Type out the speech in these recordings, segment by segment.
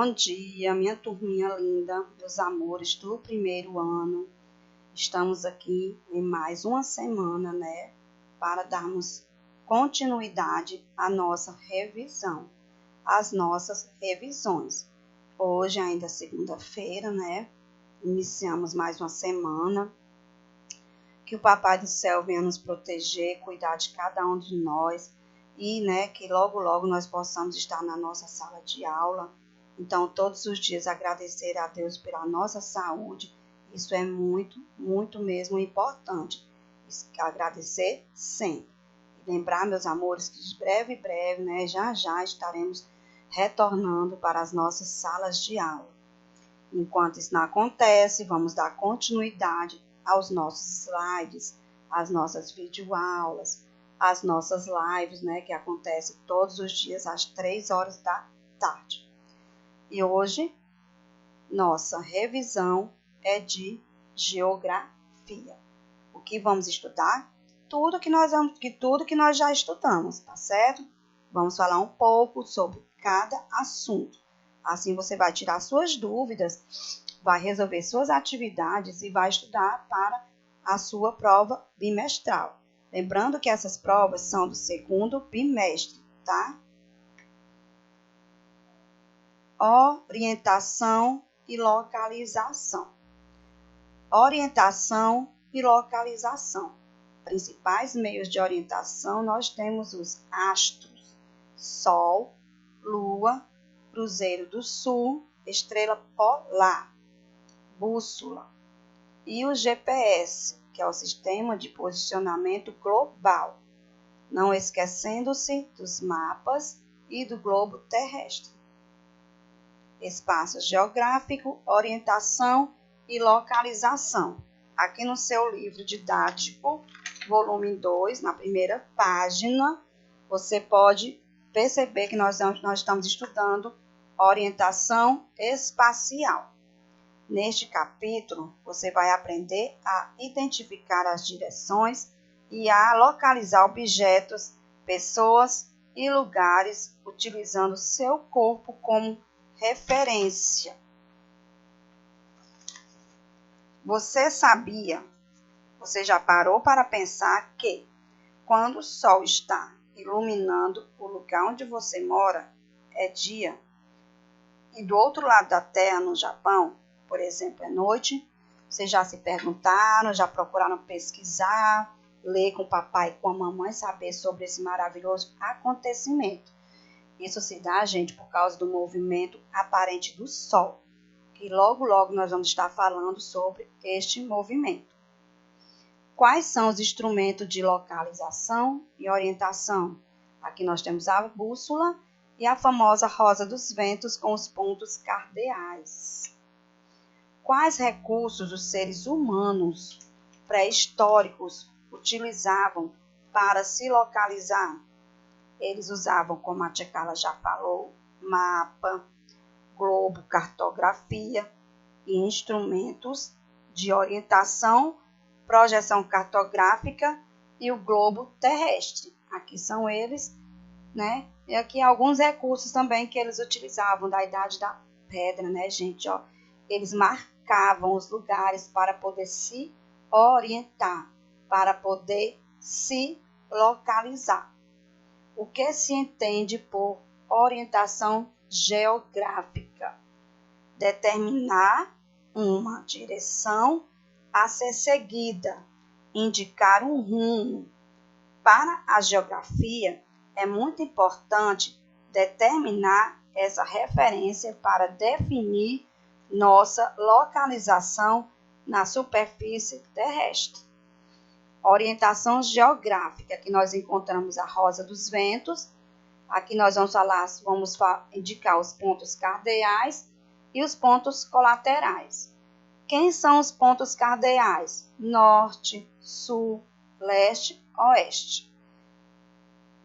Bom dia, minha turminha linda, meus amores do primeiro ano. Estamos aqui em mais uma semana, para darmos continuidade à nossa revisão, às nossas revisões. Hoje, ainda segunda-feira, iniciamos mais uma semana. Que o Papai do Céu venha nos proteger, cuidar de cada um de nós e, que logo, logo nós possamos estar na nossa sala de aula. Então, todos os dias agradecer a Deus pela nossa saúde. Isso é muito, muito mesmo importante. Agradecer sempre. E lembrar, meus amores, que de breve, já estaremos retornando para as nossas salas de aula. Enquanto isso não acontece, vamos dar continuidade aos nossos slides, às nossas videoaulas, às nossas lives, que acontecem todos os dias às 3 horas da tarde. E hoje, nossa revisão é de geografia. O que vamos estudar? Tudo que nós já estudamos, tá certo? Vamos falar um pouco sobre cada assunto. Assim você vai tirar suas dúvidas, vai resolver suas atividades e vai estudar para a sua prova bimestral. Lembrando que essas provas são do segundo bimestre, tá? Orientação e localização. Orientação e localização. Principais meios de orientação, nós temos os astros, Sol, Lua, Cruzeiro do Sul, estrela polar, bússola e o GPS, que é o Sistema de Posicionamento Global, não esquecendo-se dos mapas e do globo terrestre. Espaço geográfico, orientação e localização. Aqui no seu livro didático, volume 2, na primeira página, você pode perceber que nós estamos estudando orientação espacial. Neste capítulo, você vai aprender a identificar as direções e a localizar objetos, pessoas e lugares, utilizando seu corpo como referência. Você já parou para pensar que quando o sol está iluminando o lugar onde você mora, é dia? E do outro lado da Terra, no Japão, por exemplo, é noite? Vocês já se perguntaram, já procuraram pesquisar, ler com o papai e com a mamãe, saber sobre esse maravilhoso acontecimento. Isso se dá, gente, por causa do movimento aparente do Sol, que logo, logo nós vamos estar falando sobre este movimento. Quais são os instrumentos de localização e orientação? Aqui nós temos a bússola e a famosa rosa dos ventos com os pontos cardeais. Quais recursos os seres humanos pré-históricos utilizavam para se localizar? Eles usavam, como a tia Carla já falou, mapa, globo, cartografia e instrumentos de orientação, projeção cartográfica e o globo terrestre. Aqui são eles, E aqui alguns recursos também que eles utilizavam da Idade da Pedra, gente, ó. Eles marcavam os lugares para poder se orientar, para poder se localizar. O que se entende por orientação geográfica? Determinar uma direção a ser seguida, indicar um rumo. Para a geografia, é muito importante determinar essa referência para definir nossa localização na superfície terrestre. Orientação geográfica, aqui nós encontramos a rosa dos ventos. Aqui nós vamos indicar os pontos cardeais e os pontos colaterais. Quem são os pontos cardeais? Norte, sul, leste, oeste.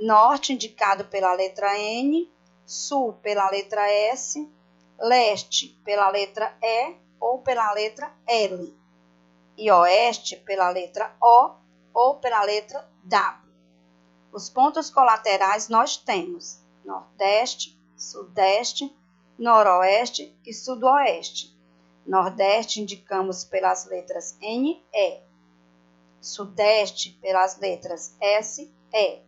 Norte indicado pela letra N, sul pela letra S, leste pela letra E ou pela letra L, e oeste pela letra O ou pela letra W. Os pontos colaterais nós temos Nordeste, Sudeste, noroeste e sudoeste. Nordeste indicamos pelas letras N, E. Sudeste pelas letras S, E.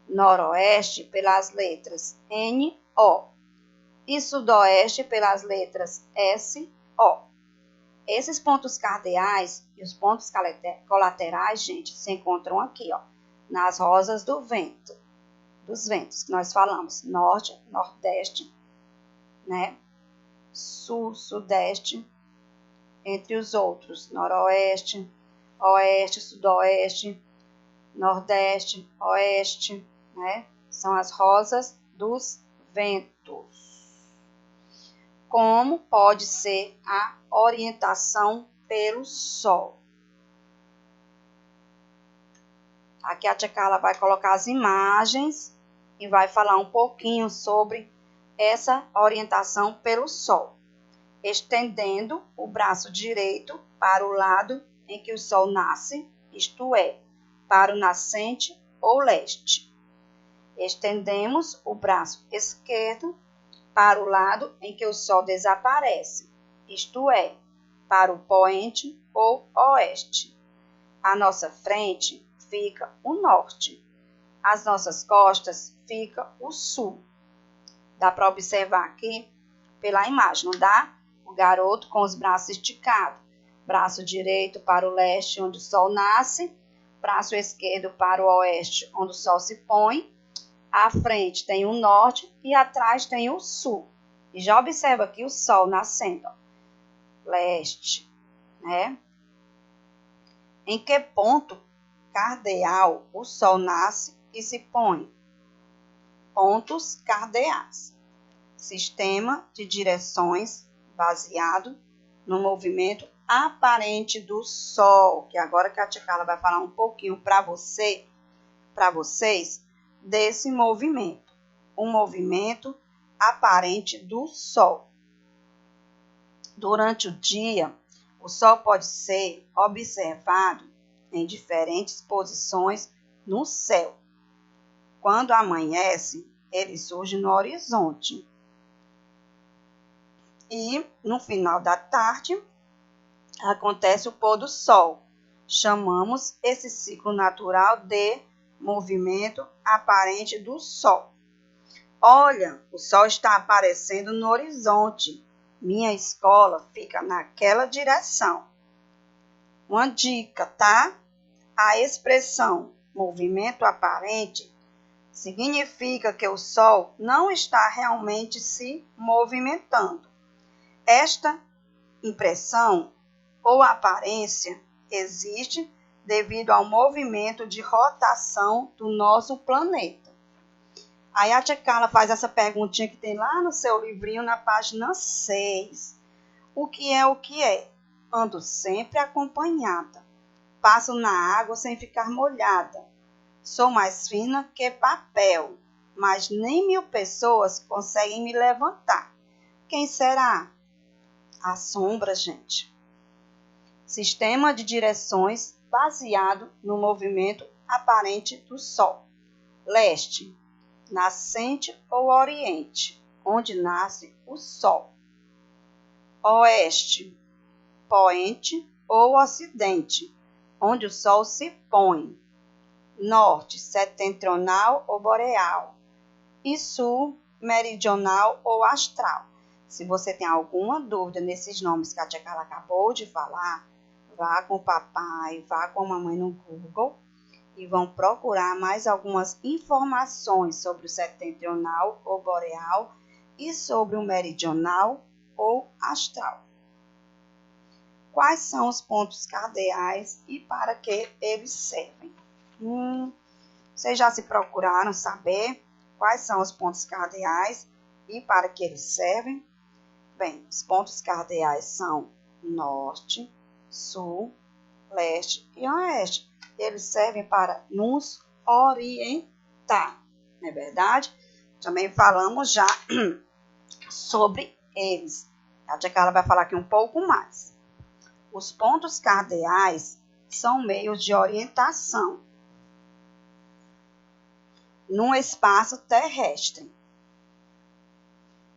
Noroeste pelas letras N, O. E sudoeste pelas letras S, O. Esses pontos cardeais e os pontos colaterais, gente, se encontram aqui, ó, nas rosas do vento, dos ventos que nós falamos, norte, nordeste, né? Sul, sudeste, entre os outros, noroeste, oeste, sudoeste, nordeste, oeste, né? São as rosas dos ventos. Como pode ser a orientação pelo sol? Aqui a tia Carla vai colocar as imagens e vai falar um pouquinho sobre essa orientação pelo sol, estendendo o braço direito para o lado em que o sol nasce, isto é, para o nascente ou leste. Estendemos o braço esquerdo para o lado em que o sol desaparece, isto é, para o poente ou oeste. À nossa frente fica o norte, às nossas costas fica o sul. Dá para observar aqui pela imagem, não dá? O garoto com os braços esticados, braço direito para o leste, onde o sol nasce, braço esquerdo para o oeste, onde o sol se põe. À frente tem o norte e atrás tem o sul. E já observa aqui o sol nascendo, ó, leste, né? Em que ponto cardeal o sol nasce e se põe? Pontos cardeais. Sistema de direções baseado no movimento aparente do sol, que agora que a tia Carla vai falar um pouquinho para vocês desse movimento, o movimento aparente do sol. Durante o dia, o sol pode ser observado em diferentes posições no céu. Quando amanhece, ele surge no horizonte. E no final da tarde, acontece o pôr do sol. Chamamos esse ciclo natural de movimento aparente do sol. Olha, o sol está aparecendo no horizonte. Minha escola fica naquela direção. Uma dica, tá? A expressão movimento aparente significa que o sol não está realmente se movimentando. Esta impressão ou aparência existe devido ao movimento de rotação do nosso planeta. Aí a tia Carla faz essa perguntinha que tem lá no seu livrinho, na página 6. O que é o que é? Ando sempre acompanhada. Passo na água sem ficar molhada. Sou mais fina que papel, mas nem 1000 pessoas conseguem me levantar. Quem será? A sombra, gente. Sistema de direções baseado no movimento aparente do sol. Leste, nascente ou oriente, onde nasce o sol. Oeste, poente ou ocidente, onde o sol se põe. Norte, setentrional ou boreal. E sul, meridional ou astral. Se você tem alguma dúvida nesses nomes que a tia Carla acabou de falar, vá com o papai, vá com a mamãe no Google e vão procurar mais algumas informações sobre o setentrional ou boreal e sobre o meridional ou astral. Quais são os pontos cardeais e para que eles servem? Vocês já se procuraram saber quais são os pontos cardeais e para que eles servem? Bem, os pontos cardeais são norte, sul, leste e oeste. Eles servem para nos orientar, não é verdade? Também falamos já sobre eles. A tia Carla vai falar aqui um pouco mais. Os pontos cardeais são meios de orientação no espaço terrestre.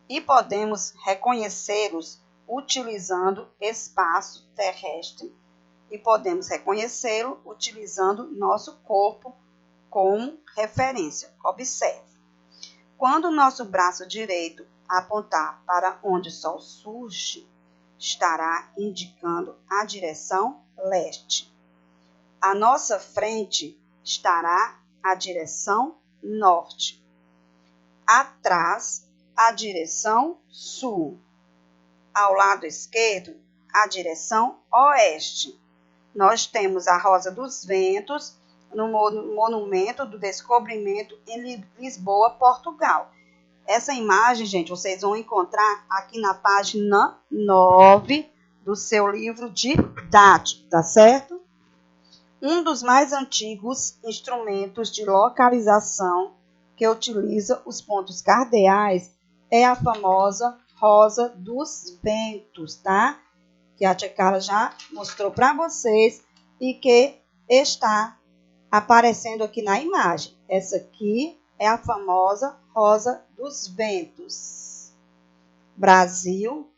e podemos reconhecê-los utilizando espaço terrestre. E podemos reconhecê-lo utilizando nosso corpo como referência. Observe. Quando o nosso braço direito apontar para onde o sol surge, estará indicando a direção leste. À nossa frente estará a direção norte. Atrás, a direção sul. Ao lado esquerdo, a direção oeste. Nós temos a Rosa dos Ventos no Monumento do Descobrimento em Lisboa, Portugal. Essa imagem, gente, vocês vão encontrar aqui na página 9 do seu livro didático, tá certo? Um dos mais antigos instrumentos de localização que utiliza os pontos cardeais é a famosa Rosa dos Ventos, tá? Que a tia Carla já mostrou para vocês e que está aparecendo aqui na imagem. Essa aqui é a famosa Rosa dos Ventos. Brasil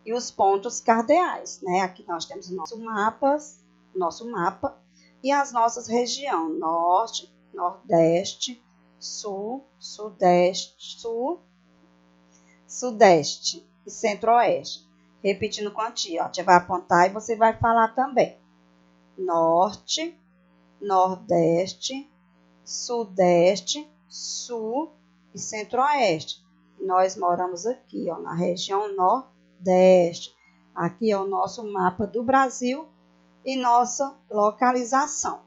e os pontos cardeais, né? Aqui nós temos o nosso mapa e as nossas regiões: norte, nordeste, sul, sudeste e centro-oeste. Repetindo com a tia, ó, a tia vai apontar e você vai falar também. Norte, nordeste, sudeste, sul e centro-oeste. Nós moramos aqui, ó, na região nordeste. Aqui é o nosso mapa do Brasil e nossa localização.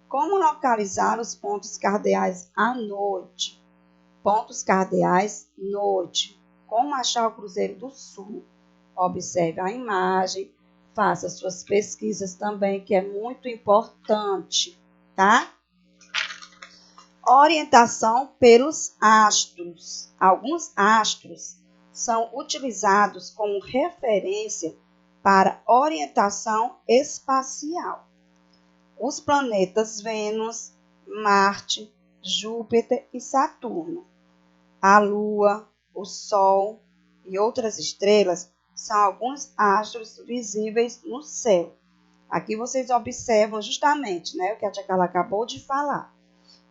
Como localizar os pontos cardeais à noite? Pontos cardeais noite. Como achar o Cruzeiro do Sul? Observe a imagem, faça suas pesquisas também, que é muito importante, tá? Orientação pelos astros. Alguns astros são utilizados como referência para orientação espacial. Os planetas Vênus, Marte, Júpiter e Saturno. A Lua, o Sol e outras estrelas são alguns astros visíveis no céu. Aqui vocês observam justamente, né, o que a tia Carla acabou de falar.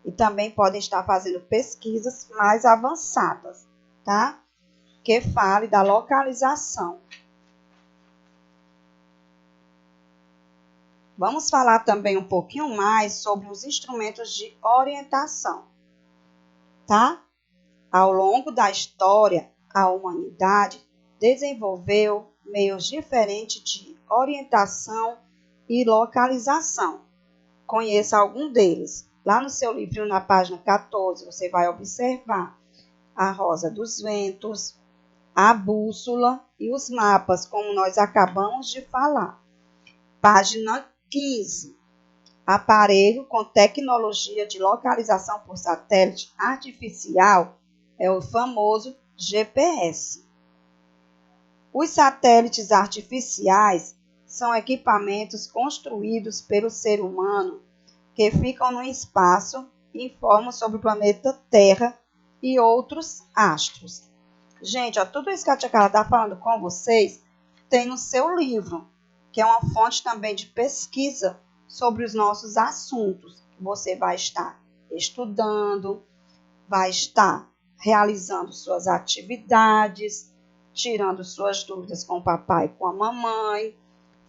E também podem estar fazendo pesquisas mais avançadas, tá? Que fale da localização. Vamos falar também um pouquinho mais sobre os instrumentos de orientação, tá? Ao longo da história, a humanidade desenvolveu meios diferentes de orientação e localização. Conheça algum deles. Lá no seu livro, na página 14, você vai observar a Rosa dos Ventos, a bússola e os mapas, como nós acabamos de falar. Página 15. Aparelho com tecnologia de localização por satélite artificial é o famoso GPS. Os satélites artificiais são equipamentos construídos pelo ser humano que ficam no espaço e informam sobre o planeta Terra e outros astros. Gente, ó, tudo isso que a tia Carla está falando com vocês tem no seu livro, que é uma fonte também de pesquisa sobre os nossos assuntos. Você vai estar estudando, vai estar realizando suas atividades, tirando suas dúvidas com o papai e com a mamãe,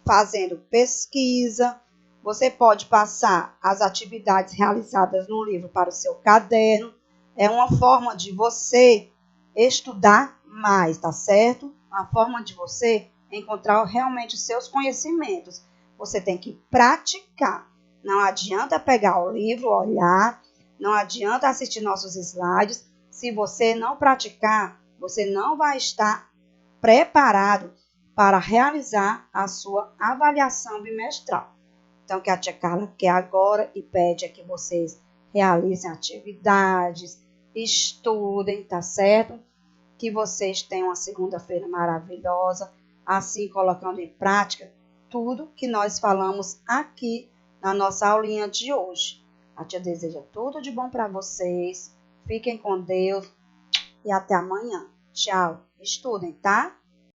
fazendo pesquisa. Você pode passar as atividades realizadas no livro para o seu caderno. É uma forma de você estudar mais, tá certo? Uma forma de você encontrar realmente os seus conhecimentos. Você tem que praticar. Não adianta pegar o livro, olhar, não adianta assistir nossos slides. Se você não praticar, você não vai estar preparado para realizar a sua avaliação bimestral. Então, o que a tia Carla quer agora e pede é que vocês realizem atividades, estudem, tá certo? Que vocês tenham uma segunda-feira maravilhosa, assim colocando em prática tudo que nós falamos aqui na nossa aulinha de hoje. A tia deseja tudo de bom para vocês, fiquem com Deus e até amanhã. Tchau. Estudem, tá?